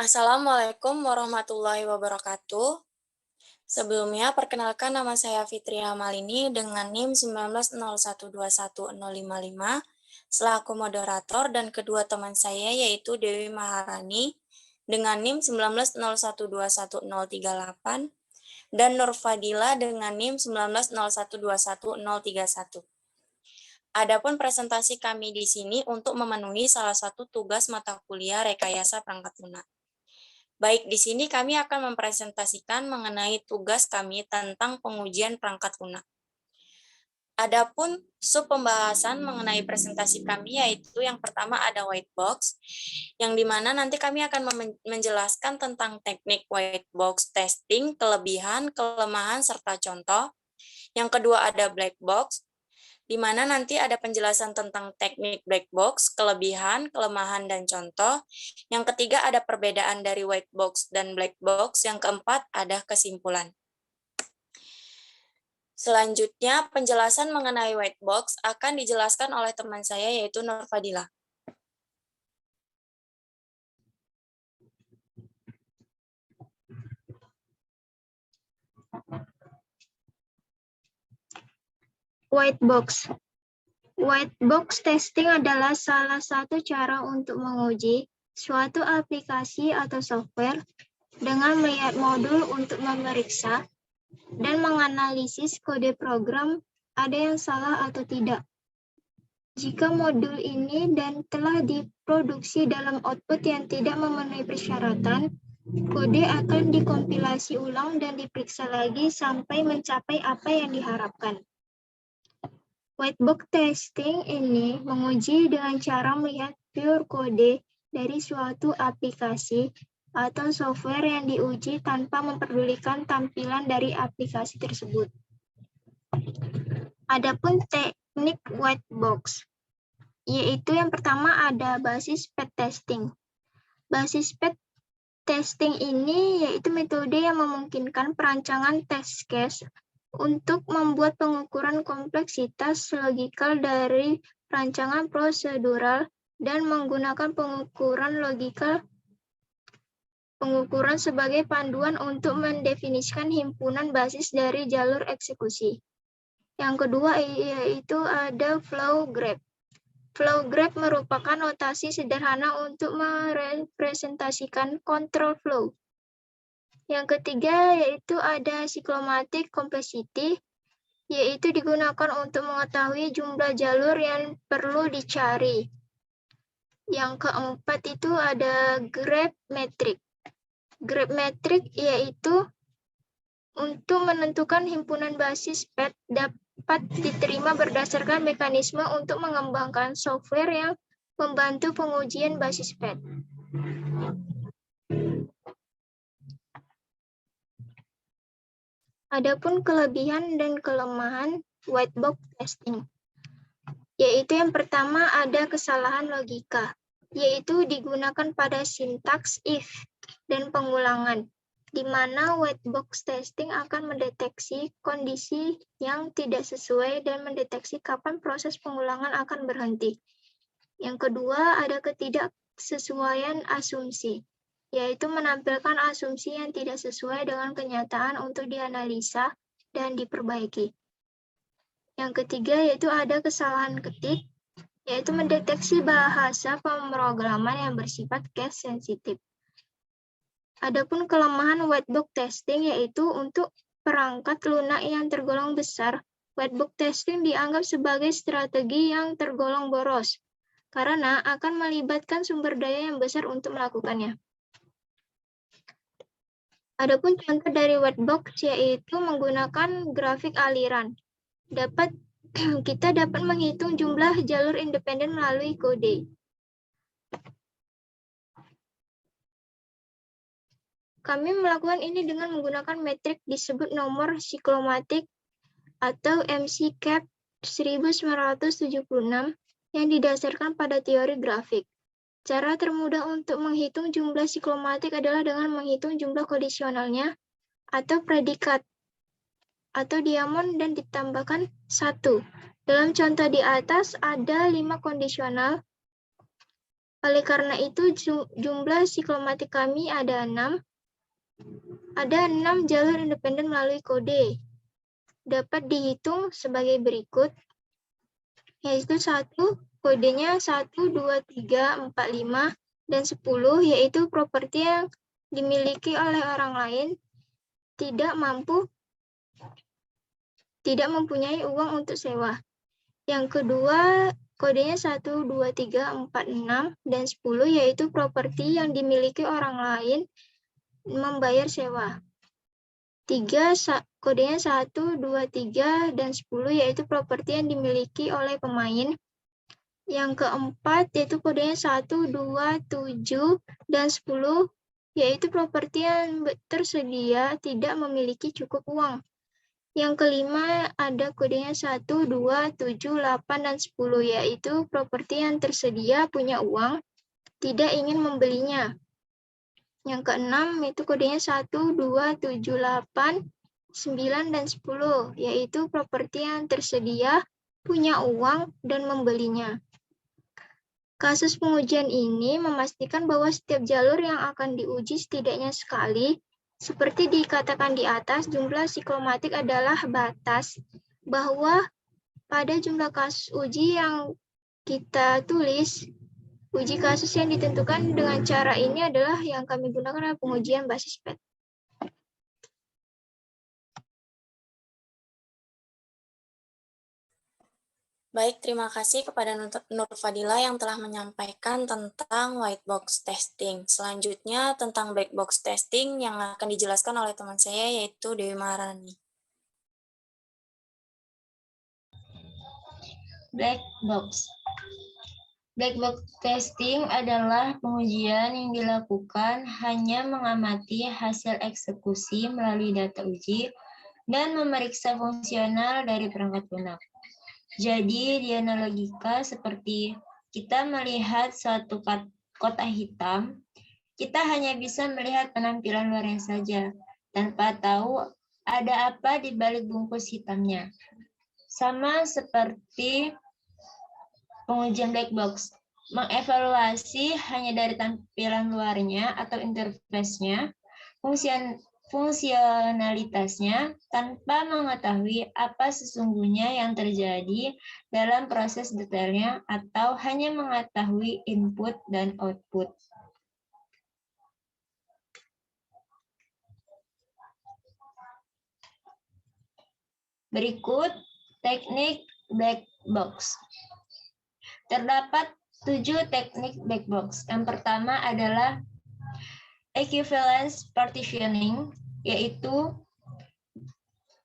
Assalamualaikum warahmatullahi wabarakatuh. Sebelumnya, perkenalkan nama saya Fitria Malini dengan NIM 1901210055 selaku moderator dan kedua teman saya yaitu Dewi Maharani dengan NIM 1901210038 dan Nur Fadila dengan NIM 1901210031. Adapun presentasi kami di sini untuk memenuhi salah satu tugas mata kuliah rekayasa perangkat lunak. Baik, di sini kami akan mempresentasikan mengenai tugas kami tentang pengujian perangkat lunak. Adapun sub pembahasan mengenai presentasi kami yaitu yang pertama ada white box, yang dimana nanti kami akan menjelaskan tentang teknik white box testing, kelebihan, kelemahan, serta contoh. Yang kedua ada black box, di mana nanti ada penjelasan tentang teknik black box, kelebihan, kelemahan, dan contoh. Yang ketiga ada perbedaan dari white box dan black box. Yang keempat ada kesimpulan. Selanjutnya, penjelasan mengenai white box akan dijelaskan oleh teman saya yaitu Nur Fadila. White box. White box testing adalah salah satu cara untuk menguji suatu aplikasi atau software dengan melihat modul untuk memeriksa dan menganalisis kode program ada yang salah atau tidak. Jika modul ini dan telah diproduksi dalam output yang tidak memenuhi persyaratan, kode akan dikompilasi ulang dan diperiksa lagi sampai mencapai apa yang diharapkan. White box testing ini menguji dengan cara melihat pure kode dari suatu aplikasi atau software yang diuji tanpa memperdulikan tampilan dari aplikasi tersebut. Adapun teknik white box, yaitu yang pertama ada basis PET testing. Basis PET testing ini yaitu metode yang memungkinkan perancangan test case untuk membuat pengukuran kompleksitas logikal dari rancangan prosedural dan menggunakan pengukuran sebagai panduan untuk mendefinisikan himpunan basis dari jalur eksekusi. Yang kedua yaitu ada flow graph. Flow graph merupakan notasi sederhana untuk merepresentasikan control flow. Yang ketiga yaitu ada cyclomatic complexity, yaitu digunakan untuk mengetahui jumlah jalur yang perlu dicari. Yang keempat itu ada graph metric. Graph metric yaitu untuk menentukan himpunan basis PET dapat diterima berdasarkan mekanisme untuk mengembangkan software yang membantu pengujian basis PET. Adapun kelebihan dan kelemahan white box testing, yaitu yang pertama ada kesalahan logika, yaitu digunakan pada sintaks if dan pengulangan, di mana white box testing akan mendeteksi kondisi yang tidak sesuai dan mendeteksi kapan proses pengulangan akan berhenti. Yang kedua ada ketidaksesuaian asumsi, yaitu menampilkan asumsi yang tidak sesuai dengan kenyataan untuk dianalisa dan diperbaiki. Yang ketiga yaitu ada kesalahan ketik, yaitu mendeteksi bahasa pemrograman yang bersifat case sensitif. Adapun kelemahan white box testing yaitu untuk perangkat lunak yang tergolong besar, white box testing dianggap sebagai strategi yang tergolong boros, karena akan melibatkan sumber daya yang besar untuk melakukannya. Adapun contoh dari white box yaitu menggunakan grafik aliran. Kita dapat menghitung jumlah jalur independen melalui kode. Kami melakukan ini dengan menggunakan metrik disebut nomor siklomatik atau MCCAP 1976 yang didasarkan pada teori grafik. Cara termudah untuk menghitung jumlah siklomatik adalah dengan menghitung jumlah kondisionalnya atau predikat atau diamond dan ditambahkan 1. Dalam contoh di atas ada 5 kondisional Oleh karena itu, jumlah siklomatik kami ada 6. Ada 6 jalur independen melalui kode. Dapat dihitung sebagai berikut, yaitu 1, kodenya 1, 2, 3, 4, 5, dan 10, yaitu properti yang dimiliki oleh orang lain tidak mempunyai uang untuk sewa. Yang kedua, kodenya 1, 2, 3, 4, 6, dan 10, yaitu properti yang dimiliki orang lain membayar sewa. 3, kodenya 1, 2, 3, dan 10, yaitu properti yang dimiliki oleh pemain. Yang keempat, yaitu kodenya 1, 2, 7, dan 10, yaitu properti yang tersedia tidak memiliki cukup uang. Yang kelima, ada kodenya 1, 2, 7, 8, dan 10, yaitu properti yang tersedia punya uang, tidak ingin membelinya. Yang keenam, itu kodenya 1, 2, 7, 8, 9, dan 10, yaitu properti yang tersedia punya uang dan membelinya. Kasus pengujian ini memastikan bahwa setiap jalur yang akan diuji setidaknya sekali. Seperti dikatakan di atas, jumlah siklomatik adalah batas bahwa pada jumlah kasus uji yang kita tulis, uji kasus yang ditentukan dengan cara ini adalah yang kami gunakan adalah pengujian basis PET. Baik, terima kasih kepada Nur Fadila yang telah menyampaikan tentang white box testing. Selanjutnya tentang black box testing yang akan dijelaskan oleh teman saya yaitu Dewi Maharani. Black box. Black box testing adalah pengujian yang dilakukan hanya mengamati hasil eksekusi melalui data uji dan memeriksa fungsional dari perangkat lunak. Jadi, dianalogika seperti kita melihat suatu kotak hitam, kita hanya bisa melihat penampilan luarnya saja, tanpa tahu ada apa di balik bungkus hitamnya. Sama seperti pengujian black box, mengevaluasi hanya dari tampilan luarnya atau interface-nya, fungsionalitasnya, tanpa mengetahui apa sesungguhnya yang terjadi dalam proses detailnya atau hanya mengetahui input dan output. Berikut teknik black box. Terdapat 7 teknik black box. Yang pertama adalah equivalence partitioning, yaitu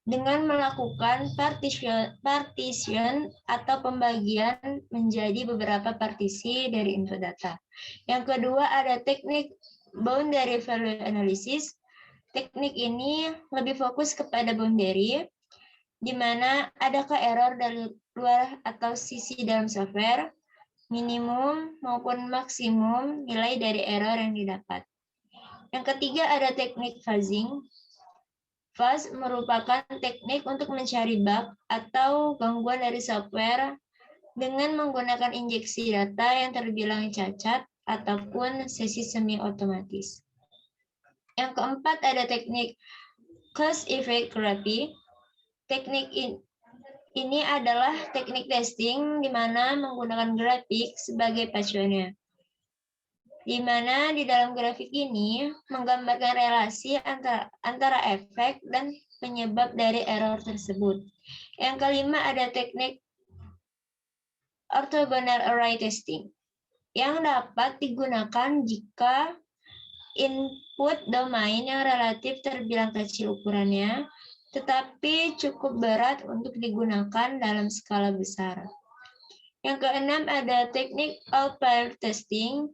dengan melakukan partition atau pembagian menjadi beberapa partisi dari info data. Yang kedua ada teknik boundary value analysis. Teknik ini lebih fokus kepada boundary, di mana adakah error dari luar atau sisi dalam software, minimum maupun maksimum nilai dari error yang didapat. Yang ketiga ada teknik fuzzing. Fuzz merupakan teknik untuk mencari bug atau gangguan dari software dengan menggunakan injeksi data yang terbilang cacat ataupun sesi semi otomatis. Yang keempat ada teknik cause effect graphy. Teknik ini adalah teknik testing di mana menggunakan grafik sebagai pacuannya. Di mana di dalam grafik ini menggambarkan relasi antara efek dan penyebab dari error tersebut. Yang kelima ada teknik orthogonal array testing yang dapat digunakan jika input domain yang relatif terbilang kecil ukurannya, tetapi cukup berat untuk digunakan dalam skala besar. Yang keenam ada teknik outlier testing,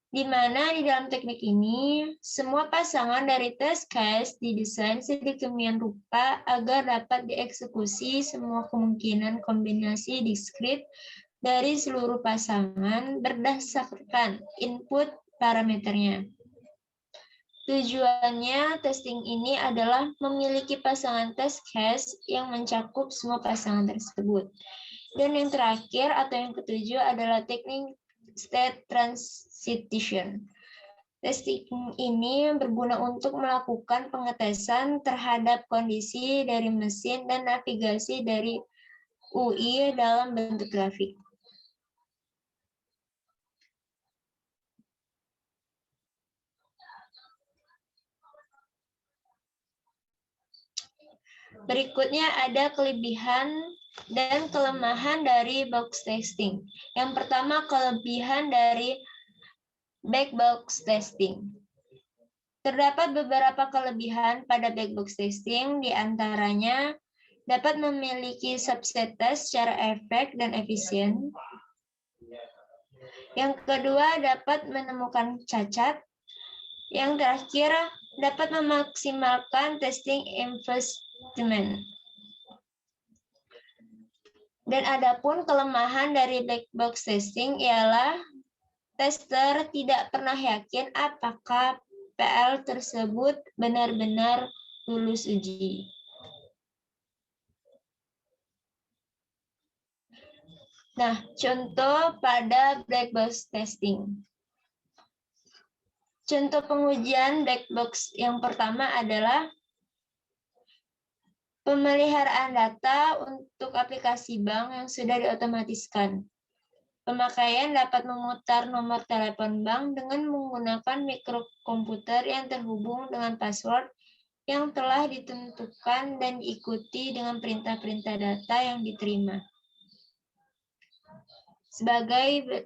di mana di dalam teknik ini, semua pasangan dari test case didesain sedemikian rupa agar dapat dieksekusi semua kemungkinan kombinasi diskrit dari seluruh pasangan berdasarkan input parameternya. Tujuannya testing ini adalah memiliki pasangan test case yang mencakup semua pasangan tersebut. Dan yang terakhir atau yang ketujuh adalah teknik state transition. Testing ini berguna untuk melakukan pengetesan terhadap kondisi dari mesin dan navigasi dari UI dalam bentuk grafik. Berikutnya ada kelebihan dan kelemahan dari box testing. Yang pertama, kelebihan dari black box testing. Terdapat beberapa kelebihan pada black box testing, di antaranya dapat memiliki subset test secara efek dan efisien. Yang kedua, dapat menemukan cacat. Yang terakhir, dapat memaksimalkan testing investment. Dan adapun kelemahan dari black box testing ialah tester tidak pernah yakin apakah PL tersebut benar-benar lulus uji. Nah, contoh pada black box testing. Contoh pengujian black box yang pertama adalah pemeliharaan data untuk aplikasi bank yang sudah diotomatiskan. Pemakaian dapat memutar nomor telepon bank dengan menggunakan mikrokomputer yang terhubung dengan password yang telah ditentukan dan diikuti dengan perintah-perintah data yang diterima. Sebagai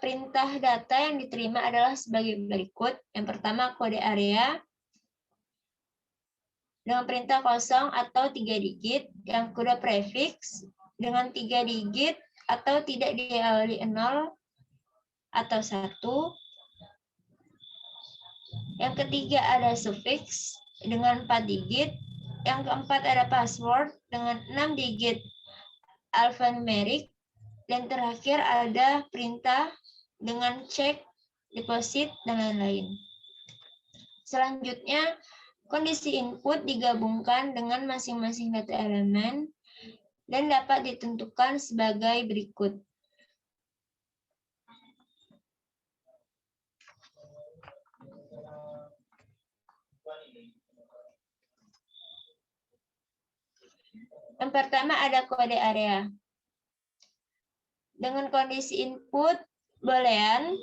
perintah data yang diterima adalah sebagai berikut. Yang pertama, kode area dengan perintah 0 atau 3 digit. Yang kedua, prefix dengan 3 digit atau tidak diawali 0 atau 1. Yang ketiga ada suffix dengan 4 digit. Yang keempat ada password dengan 6 digit alfanumerik. Dan terakhir ada perintah dengan cek, deposit, dan lain-lain. Selanjutnya, kondisi input digabungkan dengan masing-masing data elemen dan dapat ditentukan sebagai berikut. Yang pertama ada kode area. Dengan kondisi input boolean,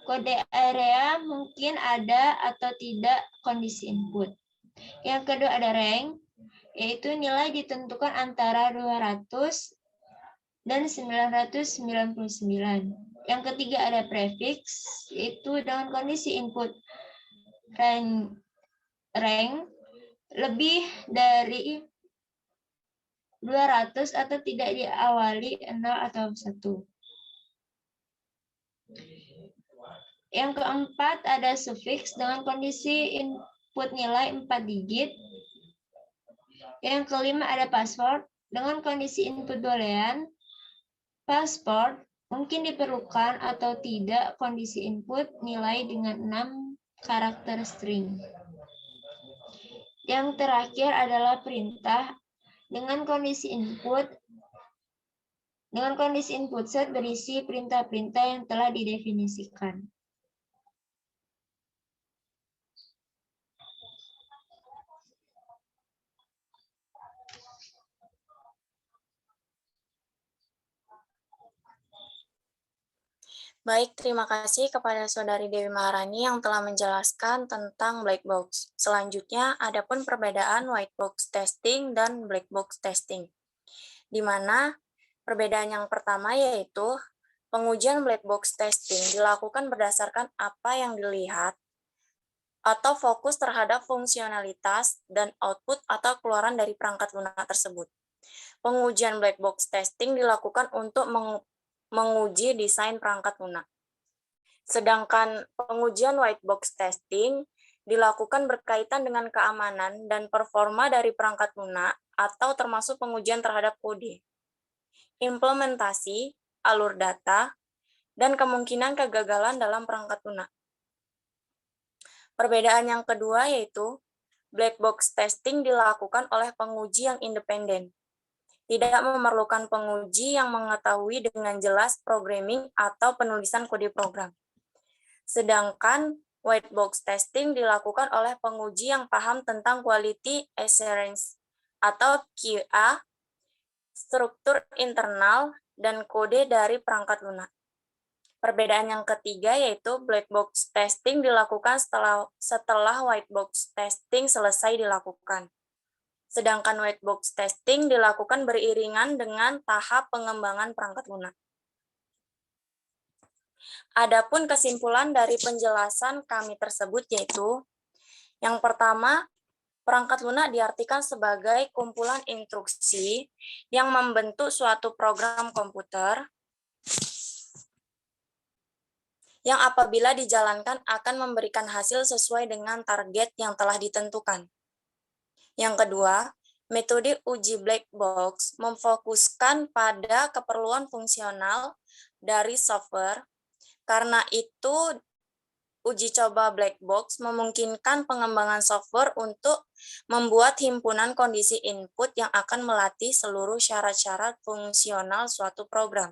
kode area mungkin ada atau tidak kondisi input. Yang kedua ada rank, yaitu nilai ditentukan antara 200 dan 999. Yang ketiga ada prefix, yaitu dengan kondisi input rank lebih dari 200 atau tidak diawali 0 atau 1. Yang keempat ada suffix dengan kondisi input nilai 4 digit. Yang kelima ada password dengan kondisi input boolean. Password mungkin diperlukan atau tidak kondisi input nilai dengan 6 karakter string. Yang terakhir adalah perintah dengan kondisi input set berisi perintah-perintah yang telah didefinisikan. Baik, terima kasih kepada Saudari Dewi Maharani yang telah menjelaskan tentang black box. Selanjutnya, adapun perbedaan white box testing dan black box testing, di mana perbedaan yang pertama yaitu pengujian black box testing dilakukan berdasarkan apa yang dilihat atau fokus terhadap fungsionalitas dan output atau keluaran dari perangkat lunak tersebut. Pengujian black box testing dilakukan untuk menguji desain perangkat lunak. Sedangkan pengujian white box testing dilakukan berkaitan dengan keamanan dan performa dari perangkat lunak atau termasuk pengujian terhadap kode, implementasi, alur data, dan kemungkinan kegagalan dalam perangkat lunak. Perbedaan yang kedua yaitu black box testing dilakukan oleh penguji yang independen. tidak memerlukan penguji yang mengetahui dengan jelas programming atau penulisan kode program. Sedangkan white box testing dilakukan oleh penguji yang paham tentang quality assurance atau QA, struktur internal, dan kode dari perangkat lunak. Perbedaan yang ketiga yaitu black box testing dilakukan setelah white box testing selesai dilakukan. Sedangkan white box testing dilakukan beriringan dengan tahap pengembangan perangkat lunak. Adapun kesimpulan dari penjelasan kami tersebut yaitu, yang pertama, perangkat lunak diartikan sebagai kumpulan instruksi yang membentuk suatu program komputer yang apabila dijalankan akan memberikan hasil sesuai dengan target yang telah ditentukan. Yang kedua, metode uji black box memfokuskan pada keperluan fungsional dari software. Karena itu, uji coba black box memungkinkan pengembangan software untuk membuat himpunan kondisi input yang akan melatih seluruh syarat-syarat fungsional suatu program.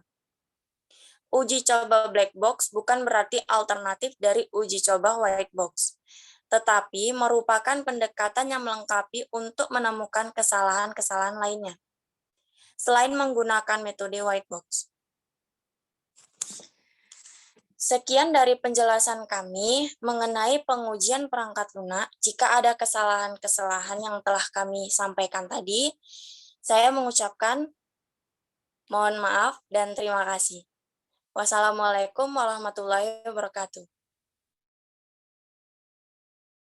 Uji coba black box bukan berarti alternatif dari uji coba white box, tetapi merupakan pendekatan yang melengkapi untuk menemukan kesalahan-kesalahan lainnya, selain menggunakan metode white box. Sekian dari penjelasan kami mengenai pengujian perangkat lunak. Jika ada kesalahan-kesalahan yang telah kami sampaikan tadi, saya mengucapkan mohon maaf dan terima kasih. Wassalamualaikum warahmatullahi wabarakatuh.